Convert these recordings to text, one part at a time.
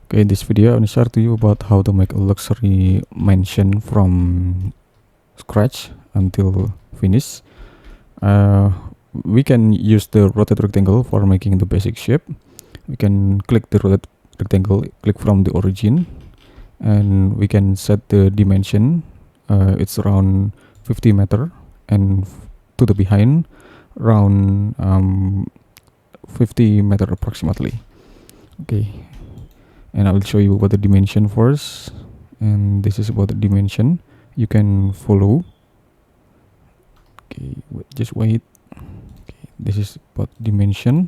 Okay, this video I want to share to you about how to make a luxury mansion from scratch until finish. Uh, we can use the rotate rectangle for making the basic shape. We can click the rotate rectangle, click from the origin, and we can set the dimension. It's around 50 meter, and to the behind around 50 meter approximately. Okay, and I will show you about the dimension first. And this is about the dimension you can follow. Okay, just wait. Okay, this is about dimension.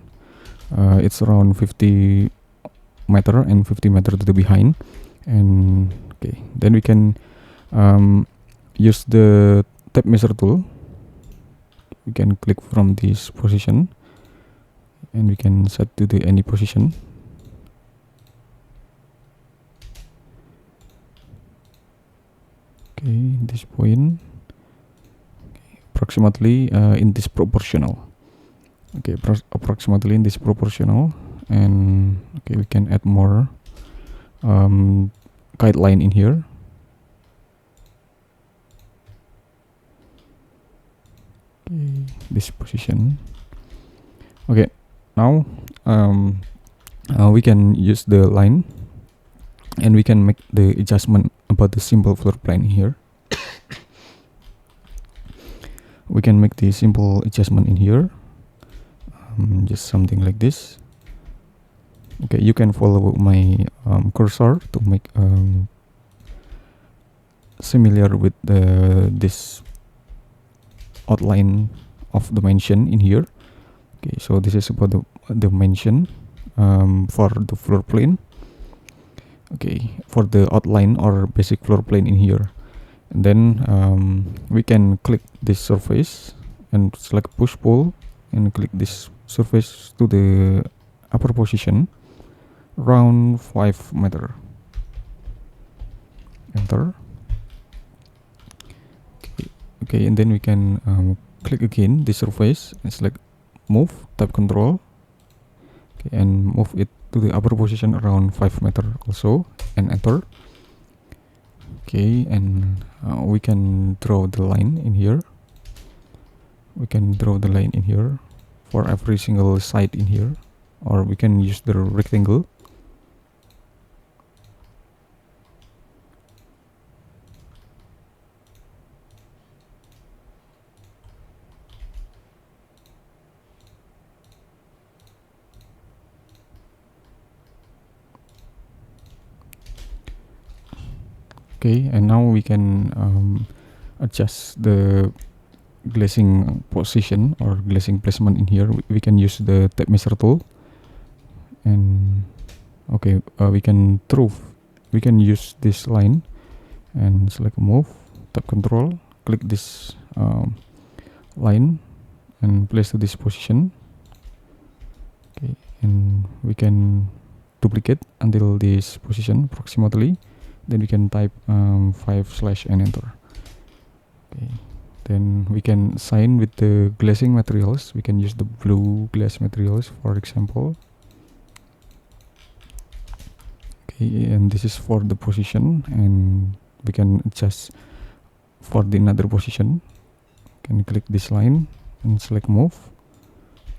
It's around 50 meter and 50 meter to the behind. And okay, then we can use the tape measure tool. We can click from this position and we can set to the any position. Okay, this point, okay, approximately in this proportional. Okay, approximately in this proportional. And okay, we can add more guideline in here. Okay, this position. Okay, now we can use the line and we can make the adjustment about the simple floor plan here. We can make the simple adjustment in here, just something like this. Okay, you can follow my cursor to make similar with this outline of the mansion in here. Okay, so this is about the mansion for the floor plan. Okay, for the outline or basic floor plan in here. And then we can click this surface and select push pull and click this surface to the upper position around 5 meter. Enter. Okay, and then we can click again this surface and select move, type control. Okay, and move it to the upper position around 5 meter also, and enter. Okay, and we can draw the line in here. We can draw the line in here for every single side in here, or we can use the rectangle. Okay, and now we can adjust the glazing position or glazing placement in here. We can use the tape measure tool, and okay, we can use this line and select move, tap control, click this line and place to this position. Okay, and we can duplicate until this position approximately. Then we can type 5/ and enter. Okay, then we can sign with the glazing materials. We can use the blue glass materials, for example. Okay, and this is for the position, and we can adjust for the another position. Can click this line and select move,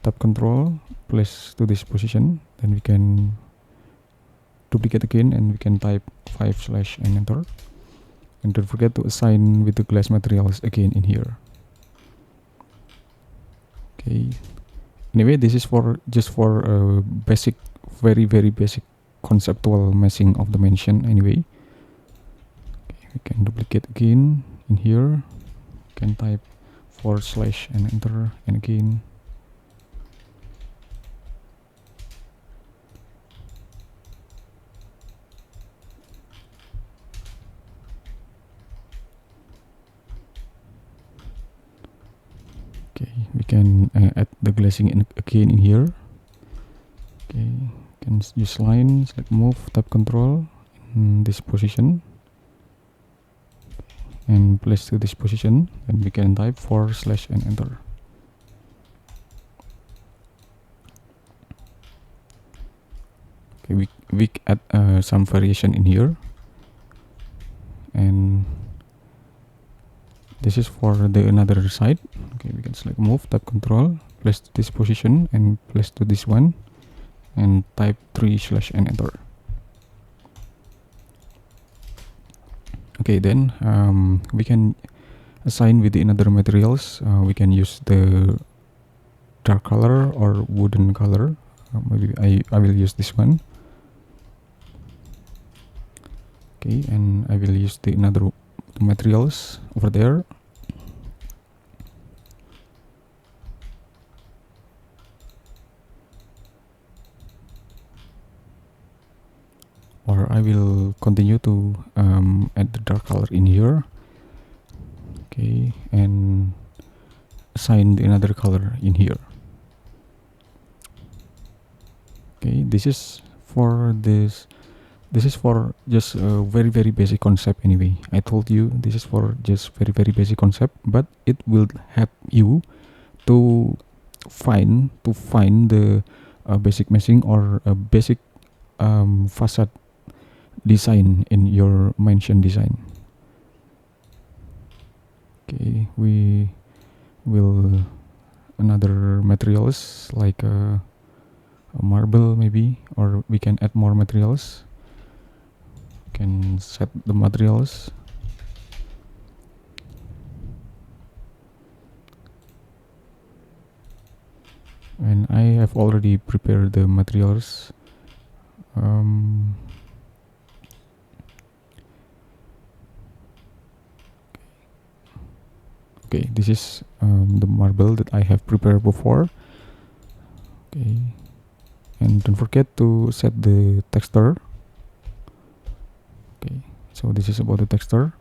tap control, place to this position. Then we can duplicate again and we can type 5/ and enter. And don't forget to assign with the glass materials again in here. Okay, anyway, this is for just for a basic, very basic conceptual meshing of the mansion anyway. Okay, we can duplicate again in here. We can type 4/ and enter, and again. Okay, we can add the glazing again in here. Okay, can use line, select move, tap control in this position and place to this position. Then we can type 4/ and enter. Okay, we add some variation in here, and this is for the another side. Okay, we can select move, tap control, place to this position and place to this one, and type 3/ and enter. Okay, then we can assign with the another materials. We can use the dark color or wooden color. Maybe I will use this one. Okay, and I will use the another materials over there. Or I will continue to add the dark color in here. Okay, and assign the another color in here. Okay, this is for this. This is for just a very basic concept anyway. I told you this is for just very basic concept, but it will help you to find the basic meshing or a basic facade design in your mansion design. Okay, we will another materials like a marble maybe, or we can add more materials. Can set the materials. And I have already prepared the materials. Okay, this is the marble that I have prepared before. Okay, and don't forget to set the texture. Okay, so this is about the texture,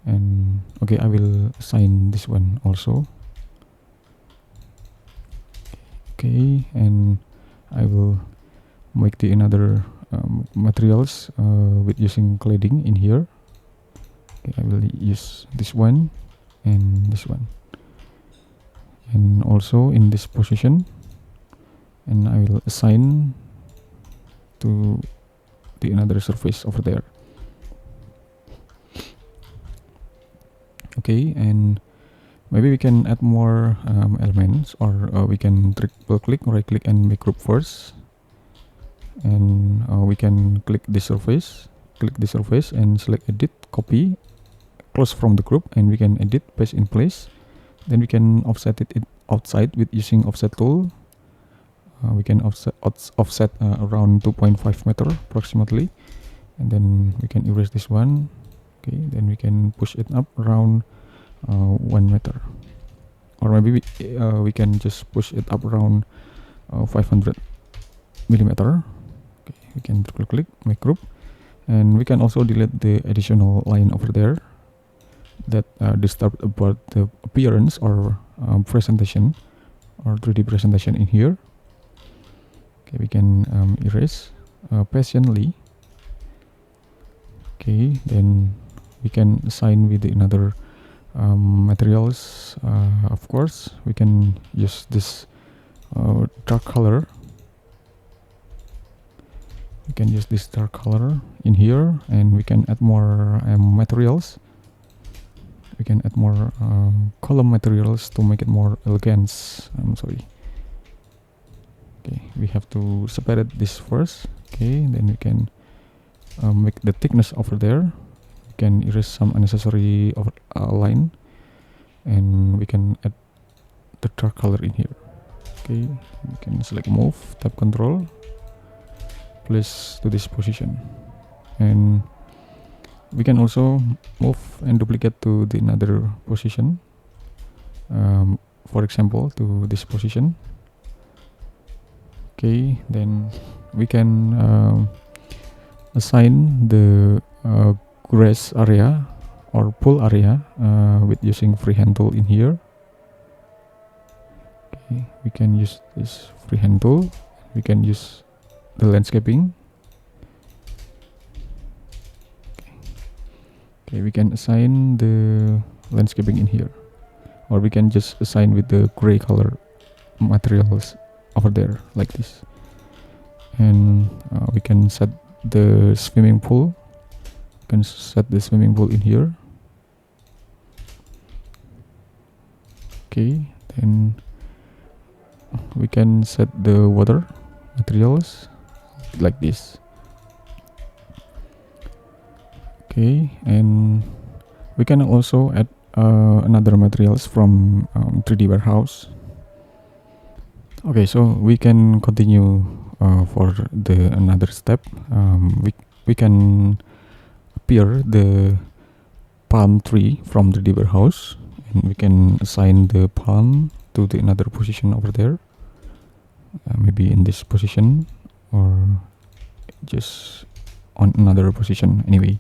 and okay, I will assign this one also. Okay, and I will make the another materials with using cladding in here. Okay, I will use this one and this one, and also in this position, and I will assign to the another surface over there. Okay, and maybe we can add more elements, or we can triple click, right click and make group first, and we can click this surface and select edit, copy, close from the group, and we can edit, paste in place. Then we can offset it outside with using offset tool. We can offset around 2.5 meter approximately, and then we can erase this one. Okay, then we can push it up around 1 meter, or maybe we can just push it up around 500 millimeter. Okay, we can triple click, make group, and we can also delete the additional line over there that disturb about the appearance or presentation or 3D presentation in here. Okay, we can erase patiently. Okay, then we can assign with another materials. Of course, we can use this dark color. We can use this dark color in here, and we can add more materials. We can add more column materials to make it more elegant. I'm sorry. Okay, we have to separate this first. Okay, then we can make the thickness over there. We can erase some unnecessary line, and we can add the dark color in here. Okay, we can select move, tap control, place to this position, and we can also move and duplicate to the another position. For example, to this position. Okay, then we can assign the grass area or pool area with using freehand tool in here. Okay, we can use this freehand tool. We can use the landscaping. Okay, we can assign the landscaping in here, or we can just assign with the gray color materials over there like this. and we can set the swimming pool. We can set the swimming pool in here. Okay, then we can set the water materials like this. Okay, and we can also add another materials from 3D warehouse. Okay, so we can continue for the another step. We can appear the palm tree from the warehouse, and we can assign the palm to the another position over there, maybe in this position or just on another position anyway.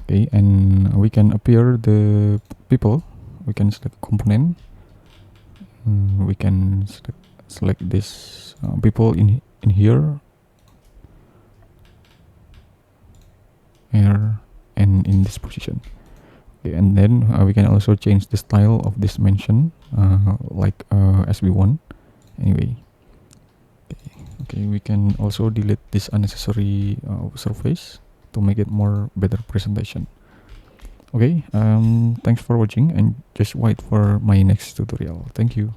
Okay, and we can appear the people. We can select component. We can select this people in here and in this position. Okay, and then we can also change the style of this mention like as we want anyway. Okay, we can also delete this unnecessary surface to make it more better presentation. Okay, thanks for watching, and just wait for my next tutorial. Thank you.